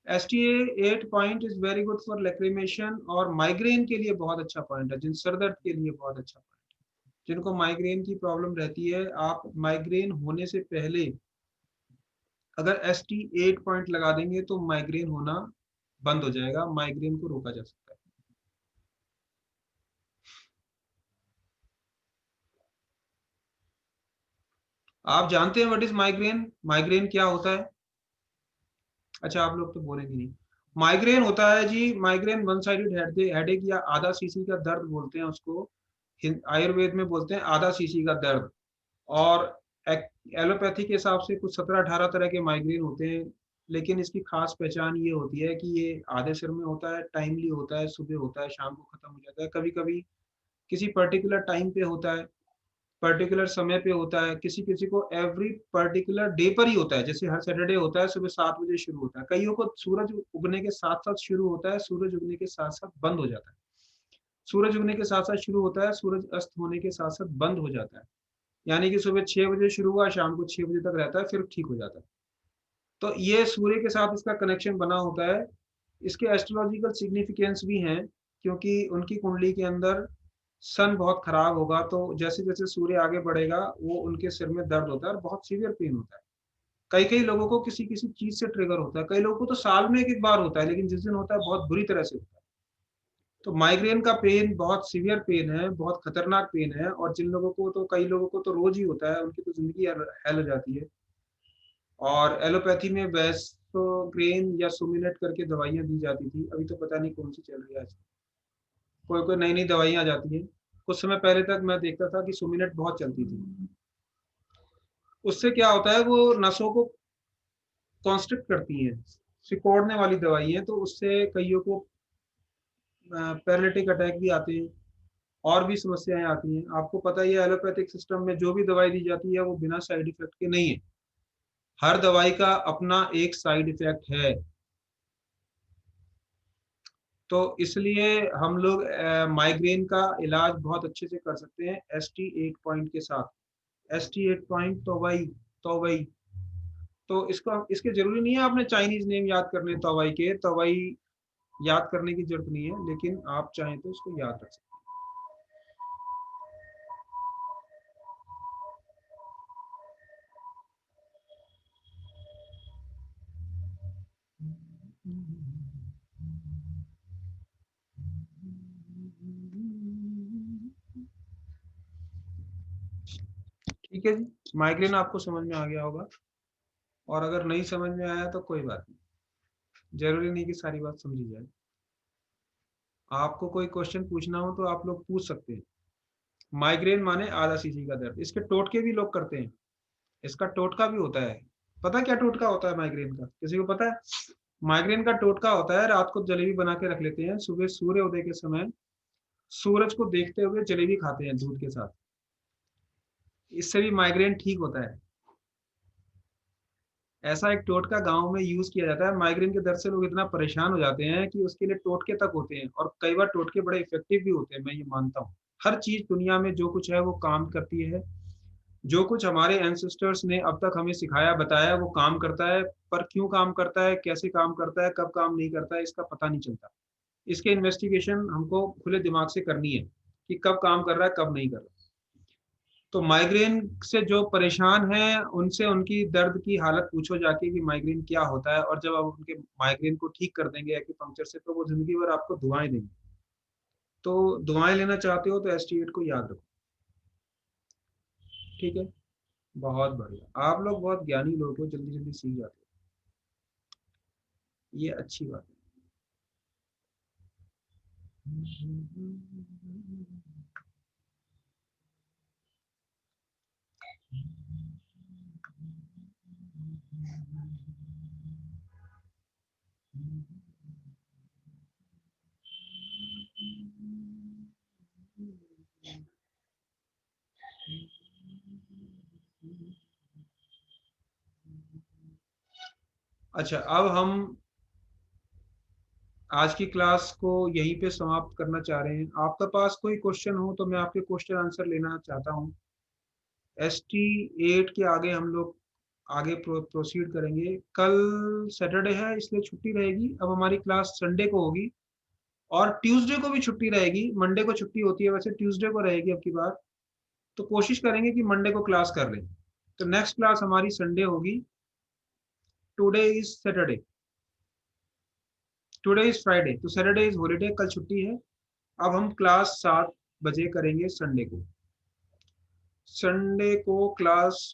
STA8 point is very good for lacrimation और migraine के लिए बहुत अच्छा पॉइंट है, जिन सर दर्द के लिए बहुत अच्छा पॉइंट है। जिनको माइग्रेन की प्रॉब्लम रहती है, आप माइग्रेन होने से पहले अगर ST8 पॉइंट लगा देंगे तो माइग्रेन होना बंद हो जाएगा, माइग्रेन को रोका जा सकता है। आप जानते हैं व्हाट इज माइग्रेन? माइग्रेन क्या होता है? अच्छा, आप लोग तो बोलेंगे नहीं। माइग्रेन होता है जी, माइग्रेन वन साइडेड हेडेक या आधा सीसी का दर्द बोलते हैं उसको। आयुर्वेद में बोलते हैं आधा सीसी का दर्द। और एलोपैथी के हिसाब से कुछ 17-18 तरह के माइग्रेन होते हैं, लेकिन इसकी खास पहचान ये होती है कि ये आधे सिर में होता है, टाइमली होता है, सुबह होता है, शाम को खत्म हो जाता है, कभी कभी किसी पर्टिकुलर टाइम पे होता है, पर्टिकुलर समय पे होता है, किसी किसी को एवरी पर्टिकुलर डे पर ही होता है। जैसे हर सैटरडे होता है, सुबह 7 बजे शुरू होता है, कईयों को सूरज उगने के साथ साथ शुरू होता है, सूरज उगने के साथ साथ बंद हो जाता है, सूरज उगने के साथ साथ शुरू होता है, सूरज अस्त होने के साथ साथ बंद हो जाता है। यानी कि सुबह 6 बजे शुरू हुआ, शाम को 6 बजे तक रहता है, फिर ठीक हो जाता है। तो ये सूर्य के साथ इसका कनेक्शन बना होता है। इसके एस्ट्रोलॉजिकल सिग्निफिकेंस भी हैं, क्योंकि उनकी कुंडली के अंदर सन बहुत खराब होगा तो जैसे जैसे सूर्य आगे बढ़ेगा वो उनके सिर में दर्द होता है और बहुत सीवियर पेन होता है। कई कई लोगों को किसी किसी चीज से ट्रिगर होता है, कई लोगों को तो साल में एक एक बार होता है, लेकिन जिस दिन होता है बहुत बुरी तरह से होता है। तो माइग्रेन का पेन बहुत सीवियर पेन है, बहुत खतरनाक पेन है, और जिन लोगों को तो कई लोगों को तो रोज ही होता है, उनकी तो जिंदगी हेल हो जाती है। और एलोपैथी में वेस्टोग्रेन या सुमिनेट करके दवाइयाँ दी जाती थी, अभी तो पता नहीं कौन सी चल रही है आज। कोई कोई नई नई दवाइयाँ आ जाती हैं। कुछ समय पहले तक मैं देखता था कि सुमिनेट बहुत चलती थी। उससे क्या होता है, वो नसों को कॉन्स्ट्रिक्ट करती हैं, सिकोड़ने वाली दवाई है, तो उससे कईयों को पैरालिटिक अटैक भी आते हैं, और भी समस्याएं आती हैं। आपको पता ही है एलोपैथिक सिस्टम में जो भी दवाई दी जाती है वो बिना साइड इफेक्ट के नहीं है, हर दवाई का अपना एक साइड इफेक्ट है। तो इसलिए हम लोग माइग्रेन का इलाज बहुत अच्छे से कर सकते हैं ST8 पॉइंट के साथ। ST8 पॉइंट तो वही तो इसको इसके जरूरी नहीं है आपने चाइनीज नेम याद करने तवाई के, तवाई याद करने की जरूरत नहीं है, लेकिन आप चाहें तो इसको याद रख सकते हैं। ठीक है जी, माइग्रेन आपको समझ में आ गया होगा, और अगर नहीं समझ में आया तो कोई बात नहीं, जरूरी नहीं कि सारी बात समझी जाए। आपको कोई क्वेश्चन पूछना हो तो आप लोग पूछ सकते हैं। माइग्रेन माने आधा सीसी का दर्द, इसके टोटके भी लोग करते हैं, इसका टोटका भी होता है। पता क्या टोटका होता है माइग्रेन का, किसी को पता है? माइग्रेन का टोटका होता है, रात को जलेबी बना के रख लेते हैं, सुबह सूर्य उदय के समय सूरज को देखते हुए जलेबी खाते हैं दूध के साथ, इससे भी माइग्रेन ठीक होता है। ऐसा एक टोटका गांव में यूज किया जाता है, माइग्रेन के दर्द से लोग इतना परेशान हो जाते हैं कि उसके लिए टोटके तक होते हैं, और कई बार टोटके बड़े इफेक्टिव भी होते हैं, मैं ये मानता हूँ। हर चीज दुनिया में जो कुछ है वो काम करती है, जो कुछ हमारे एंसेस्टर्स ने अब तक हमें सिखाया बताया वो काम करता है, पर क्यों काम करता है, कैसे काम करता है, कब काम नहीं करता है, इसका पता नहीं चलता। इसके इन्वेस्टिगेशन हमको खुले दिमाग से करनी है कि कब काम कर रहा है, कब नहीं कर रहा। तो माइग्रेन से जो परेशान हैं उनसे उनकी दर्द की हालत पूछो जाके कि माइग्रेन क्या होता है, और जब आप उनके माइग्रेन को ठीक कर देंगे एक्यूपंक्चर से, तो वो जिंदगी भर आपको दुआएं देंगे। तो दुआएं लेना चाहते हो तो ST8 को याद रखो। ठीक है, बहुत बढ़िया, आप लोग बहुत ज्ञानी लोग हो, जल्दी जल्दी सीख जाते हो, ये अच्छी बात है। अच्छा, अब हम आज की क्लास को यहीं पे समाप्त करना चाह रहे हैं। आपके पास कोई क्वेश्चन हो तो मैं आपके क्वेश्चन आंसर लेना चाहता हूँ। ST8 के आगे हम लोग आगे प्रोसीड करेंगे। कल सैटरडे है इसलिए छुट्टी रहेगी। अब हमारी क्लास संडे को होगी और ट्यूसडे को भी छुट्टी रहेगी। मंडे को छुट्टी होती है, वैसे ट्यूसडे को रहेगी अब की बार। तो कोशिश करेंगे कि मंडे को क्लास कर लें। तो नेक्स्ट क्लास हमारी संडे होगी। Today is Saturday, today is Friday, तो सैटरडे इज हॉलीडे, कल छुट्टी है। अब हम क्लास 7 बजे करेंगे संडे को। संडे को क्लास